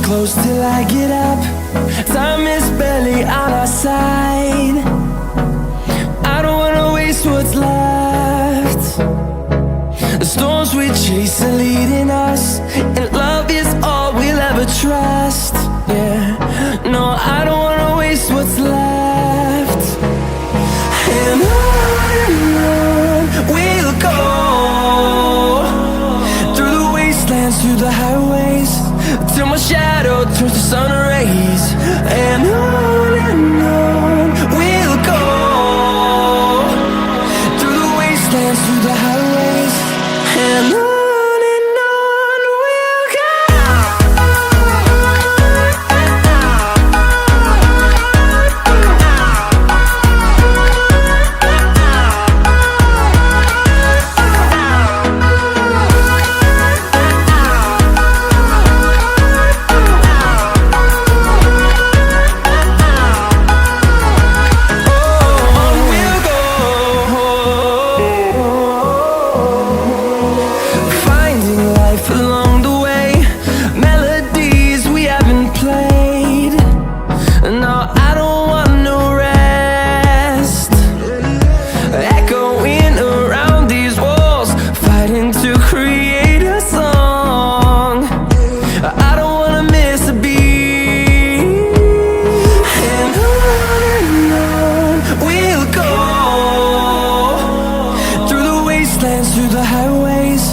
close till I get up. Time is barely on our side. I don't wanna waste what's left. The storms we chase are leading us, and love is all we'll ever trust. Yeah, no, I don't wanna waste what's left. And on we'll go, through the wastelands, through the highways, till my shadow turns to sun rays. And on we'll go, through the wastelands, through the highways, and on. Through the highways,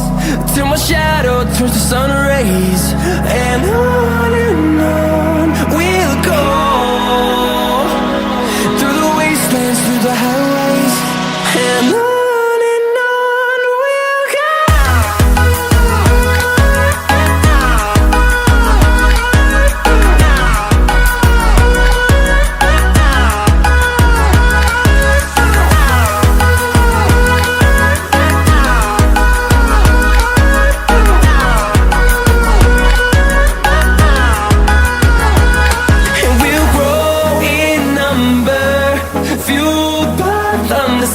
till my shadow turns to sun rays. And on we'll go, through the wastelands, through the highways, and on we'll go.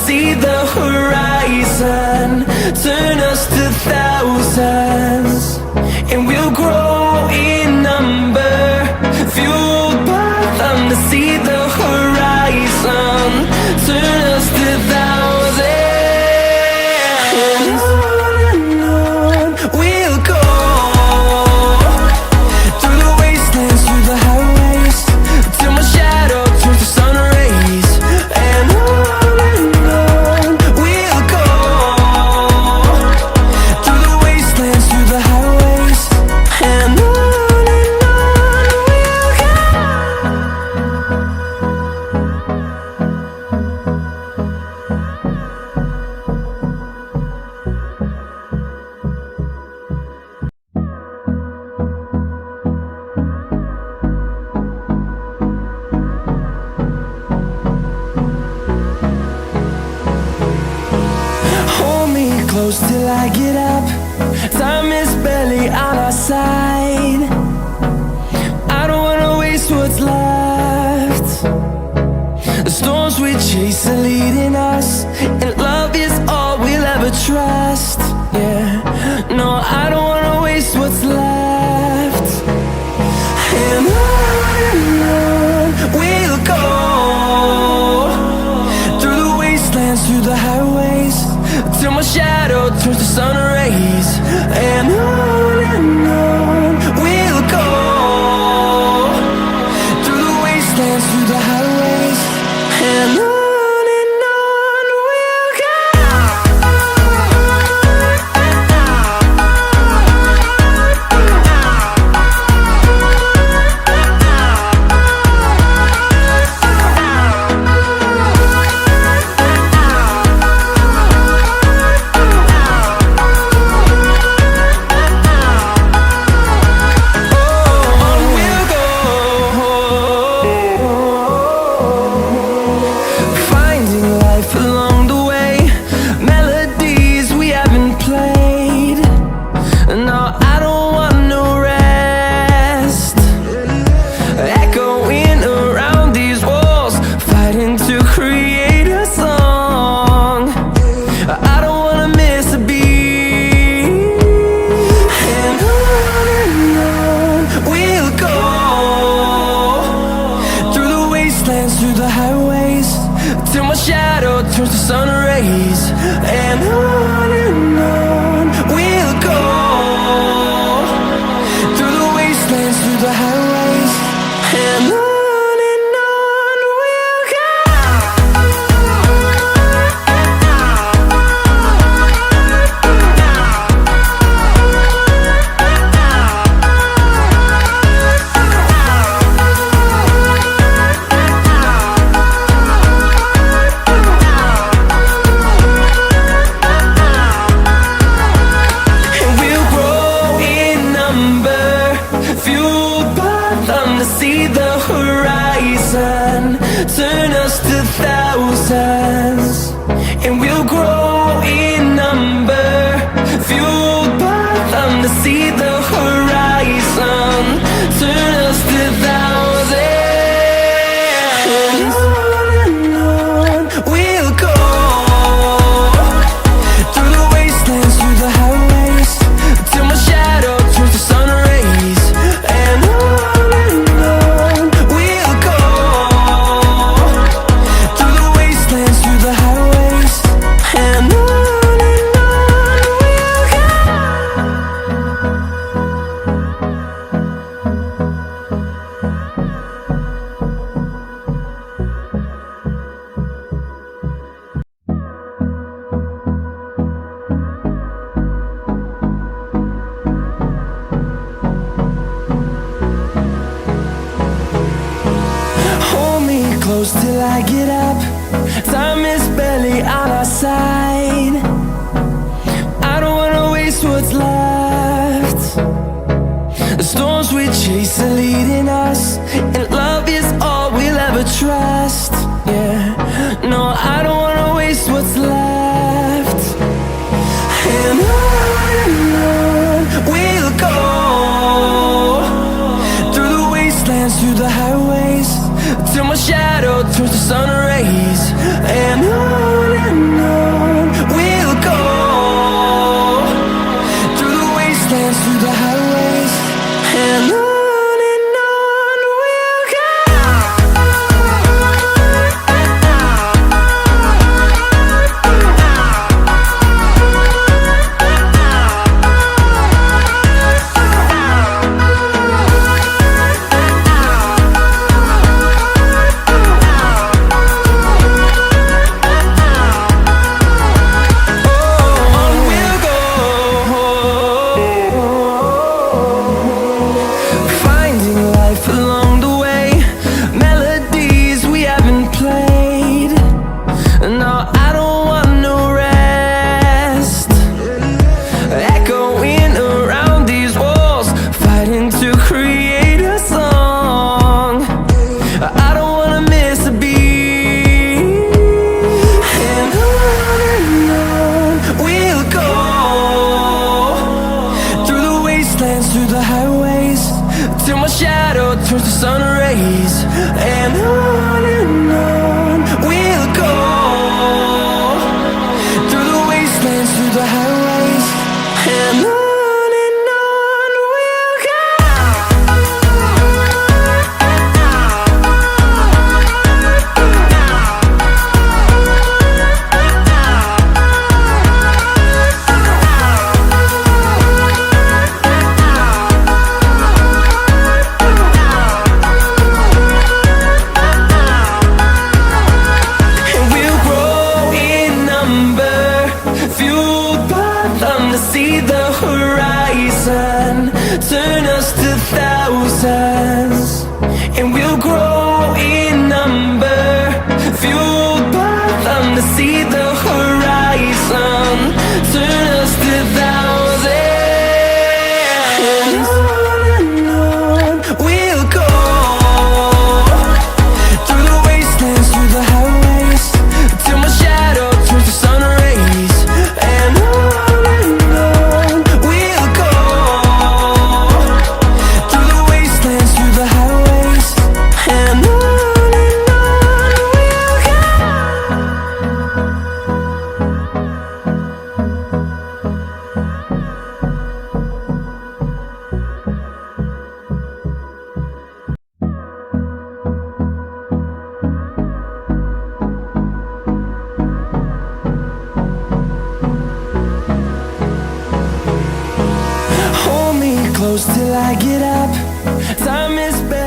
See the horizon turn us to thousands, and we'll grow in number, fueled by them. To see the horizon turn us to thousands, and on we'll go, through the wastelands, through the highways, till my shadow turns to sun rays. And close till I get up. Time is barely on our side. I don't wanna waste what's left. The storms we chase are leading us, and love is all we'll ever trust. Yeah, no, I don't wanna waste what's left. And on we'll go, through the wastelands, through the highways, till my shadow turns to sun rays. And on we'll go, through the wastelands, through the highways, and on. wastelands, through the highways, till my shadow turns to sun rays. And on we'll go, through the wastelands, through the highways, and on. See the horizon turn us to thousands, and we'll grow in number, fueled by them. To see the horizon turn us to thousands, and on we'll go, through the wastelands, through the highways, till my shadow turns to sun rays. And close till I get up. Time is barely on our side. I don't wanna waste what's left. The storms we chase are leading us, and love is all we'll ever trust. Yeah, no, I don't wanna waste what's left. And on we'll go, through the wastelands, through the highways, till my shadow turns to sun rays. And on we'll go, through the wastelands, through the highways, and on. Through the highways, till my shadow turns to sun rays. And on we'll go, through the wastelands, through the highways, and on. See the horizon turn us to thousands, and we'll grow in number, fueled by them. To see the horizon turn us to thousands, and on we'll go, through the wastelands, through the highways, till my shadow turns to sun rays. And on till I get up. Time is barely